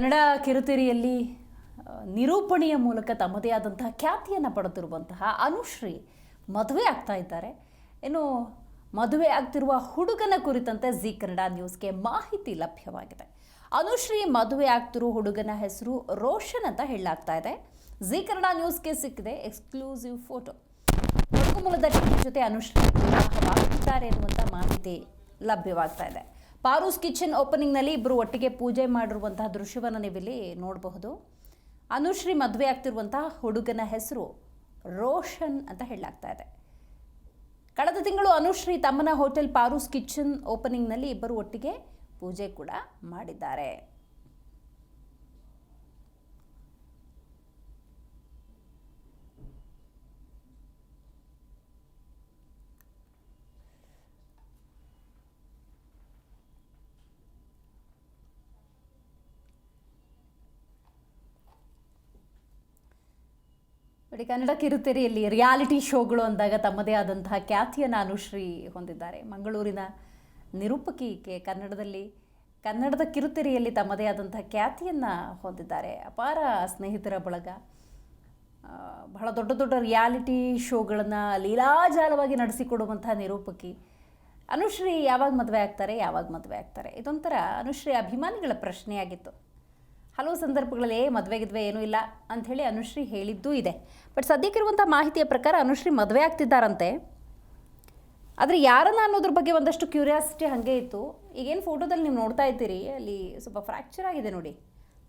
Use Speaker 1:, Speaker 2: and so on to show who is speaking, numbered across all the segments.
Speaker 1: ಕನ್ನಡ ಕಿರುತೆರೆಯಲ್ಲಿ ನಿರೂಪಣೆಯ ಮೂಲಕ ತಮ್ಮದೇ ಆದಂತಹ ಖ್ಯಾತಿಯನ್ನು ಪಡೆದಿರುವಂತಹ ಅನುಶ್ರೀ ಮದುವೆ ಆಗ್ತಾ ಇದ್ದಾರೆ. ಇನ್ನು ಮದುವೆ ಆಗ್ತಿರುವ ಹುಡುಗನ ಕುರಿತಂತೆ ಜಿ ಕನ್ನಡ ನ್ಯೂಸ್ಗೆ ಮಾಹಿತಿ ಲಭ್ಯವಾಗಿದೆ. ಅನುಶ್ರೀ ಮದುವೆ ಆಗ್ತಿರುವ ಹುಡುಗನ ಹೆಸರು ರೋಷನ್ ಅಂತ ಹೇಳಲಾಗ್ತಾ ಇದೆ. ಜಿ ಕನ್ನಡ ನ್ಯೂಸ್ಗೆ ಸಿಕ್ಕಿದೆ ಎಕ್ಸ್ಕ್ಲೂಸಿವ್ ಫೋಟೋ. ಕೊಡಗು ಮೂಲದ ಜೊತೆ ಅನುಶ್ರೀ ವಿವಾಹವಾಗುತ್ತಾರೆ ಎನ್ನುವಂಥ ಮಾಹಿತಿ ಲಭ್ಯವಾಗ್ತಾ ಇದೆ. ಪಾರೂಸ್ ಕಿಚನ್ ಓಪನಿಂಗ್ನಲ್ಲಿ ಇಬ್ಬರು ಒಟ್ಟಿಗೆ ಪೂಜೆ ಮಾಡಿರುವಂತಹ ದೃಶ್ಯವನ್ನು ನೀವಿಲ್ಲಿ ನೋಡಬಹುದು. ಅನುಶ್ರೀ ಮದುವೆ ಆಗ್ತಿರುವಂತಹ ಹುಡುಗನ ಹೆಸರು ರೋಷನ್ ಅಂತ ಹೇಳಲಾಗ್ತಾ ಇದೆ. ಕಳೆದ ತಿಂಗಳು ಅನುಶ್ರೀ ತಮ್ಮನ ಹೋಟೆಲ್ ಪಾರೂಸ್ ಕಿಚನ್ ಓಪನಿಂಗ್ನಲ್ಲಿ ಇಬ್ಬರು ಒಟ್ಟಿಗೆ ಪೂಜೆ ಕೂಡ ಮಾಡಿದ್ದಾರೆ. ನೋಡಿ, ಕನ್ನಡ ಕಿರುತೆರೆಯಲ್ಲಿ ರಿಯಾಲಿಟಿ ಶೋಗಳು ಅಂದಾಗ ತಮ್ಮದೇ ಆದಂತಹ ಖ್ಯಾತಿಯನ್ನು ಅನುಶ್ರೀ ಹೊಂದಿದ್ದಾರೆ. ಮಂಗಳೂರಿನ ನಿರೂಪಕಿ ಕನ್ನಡದ ಕಿರುತೆರೆಯಲ್ಲಿ ತಮ್ಮದೇ ಆದಂತಹ ಖ್ಯಾತಿಯನ್ನು ಹೊಂದಿದ್ದಾರೆ. ಅಪಾರ ಸ್ನೇಹಿತರ ಬಳಗ, ಬಹಳ ದೊಡ್ಡ ದೊಡ್ಡ ರಿಯಾಲಿಟಿ ಶೋಗಳನ್ನು ಲೀಲಾಜಾಲವಾಗಿ ನಡೆಸಿಕೊಡುವಂತಹ ನಿರೂಪಕಿ ಅನುಶ್ರೀ ಯಾವಾಗ ಮದುವೆ ಆಗ್ತಾರೆ ಇದೊಂಥರ ಅನುಶ್ರೀ ಅಭಿಮಾನಿಗಳ ಪ್ರಶ್ನೆಯಾಗಿತ್ತು. ಹಲವು ಸಂದರ್ಭಗಳಲ್ಲಿ ಮದುವೆ ಏನೂ ಇಲ್ಲ ಅಂಥೇಳಿ ಅನುಶ್ರೀ ಹೇಳಿದ್ದೂ ಇದೆ. ಬಟ್ ಸದ್ಯಕ್ಕಿರುವಂಥ ಮಾಹಿತಿಯ ಪ್ರಕಾರ ಅನುಶ್ರೀ ಮದುವೆ ಆಗ್ತಿದ್ದಾರಂತೆ. ಆದರೆ ಯಾರನ್ನ ಅನ್ನೋದ್ರ ಬಗ್ಗೆ ಒಂದಷ್ಟು ಕ್ಯೂರಿಯಾಸಿಟಿ ಹಾಗೆ ಇತ್ತು. ಈಗೇನು ಫೋಟೋದಲ್ಲಿ ನೀವು ನೋಡ್ತಾ ಇದ್ದೀರಿ, ಅಲ್ಲಿ ಸ್ವಲ್ಪ ಫ್ರ್ಯಾಕ್ಚರ್ ಆಗಿದೆ ನೋಡಿ.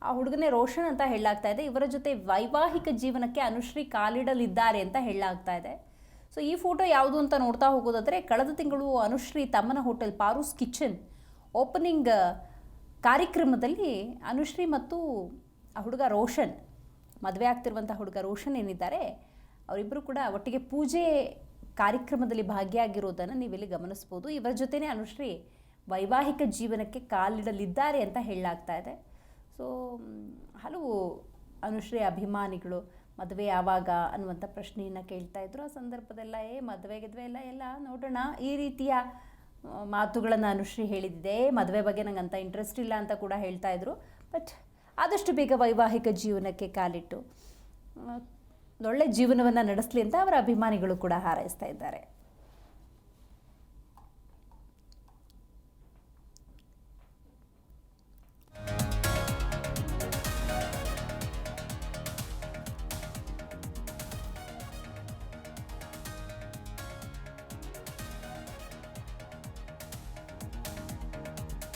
Speaker 1: ಆ ಹುಡುಗನೇ ರೋಷನ್ ಅಂತ ಹೇಳಲಾಗ್ತಾ ಇದೆ. ಇವರ ಜೊತೆ ವೈವಾಹಿಕ ಜೀವನಕ್ಕೆ ಅನುಶ್ರೀ ಕಾಲಿಡಲಿದ್ದಾರೆ ಅಂತ ಹೇಳಲಾಗ್ತಾ ಇದೆ. ಸೊ ಈ ಫೋಟೋ ಯಾವುದು ಅಂತ ನೋಡ್ತಾ ಹೋಗೋದಾದರೆ, ಕಳೆದ ತಿಂಗಳು ಅನುಶ್ರೀ ತಮ್ಮನ ಹೋಟೆಲ್ ಪಾರೂಸ್ ಕಿಚನ್ ಓಪನಿಂಗ್ ಕಾರ್ಯಕ್ರಮದಲ್ಲಿ ಅನುಶ್ರೀ ಮತ್ತು ಆ ಹುಡುಗ ರೋಷನ್, ಮದುವೆ ಆಗ್ತಿರುವಂಥ ಹುಡುಗ ರೋಷನ್ ಏನಿದ್ದಾರೆ, ಅವರಿಬ್ಬರು ಕೂಡ ಒಟ್ಟಿಗೆ ಪೂಜೆ ಕಾರ್ಯಕ್ರಮದಲ್ಲಿ ಭಾಗಿಯಾಗಿರೋದನ್ನು ನೀವಿಲ್ಲಿ ಗಮನಿಸ್ಬೋದು. ಇವರ ಜೊತೆನೇ ಅನುಶ್ರೀ ವೈವಾಹಿಕ ಜೀವನಕ್ಕೆ ಕಾಲಿಡಲಿದ್ದಾರೆ ಅಂತ ಹೇಳಲಾಗ್ತಾ ಇದೆ. ಸೊ ಹಲವು ಅನುಶ್ರೀ ಅಭಿಮಾನಿಗಳು ಮದುವೆ ಯಾವಾಗ ಅನ್ನುವಂಥ ಪ್ರಶ್ನೆಯನ್ನು ಕೇಳ್ತಾ ಇದ್ರು. ಆ ಸಂದರ್ಭದಲ್ಲ ಮದುವೆ ಎಲ್ಲ ನೋಡೋಣ ಈ ರೀತಿಯ ಮಾತುಗಳನ್ನು ಅನುಶ್ರೀ ಹೇಳಿದ್ದೆ. ಮದುವೆ ಬಗ್ಗೆ ನಂಗೆ ಅಂಥ ಇಂಟ್ರೆಸ್ಟ್ ಇಲ್ಲ ಅಂತ ಕೂಡ ಹೇಳ್ತಾ ಇದ್ರು. ಬಟ್ ಆದಷ್ಟು ಬೇಗ ವೈವಾಹಿಕ ಜೀವನಕ್ಕೆ ಕಾಲಿಟ್ಟು ಒಳ್ಳೆ ಜೀವನವನ್ನು ನಡೆಸಲಿ ಅಂತ ಅವರ ಅಭಿಮಾನಿಗಳು ಕೂಡ ಹಾರೈಸ್ತಾ ಇದ್ದಾರೆ.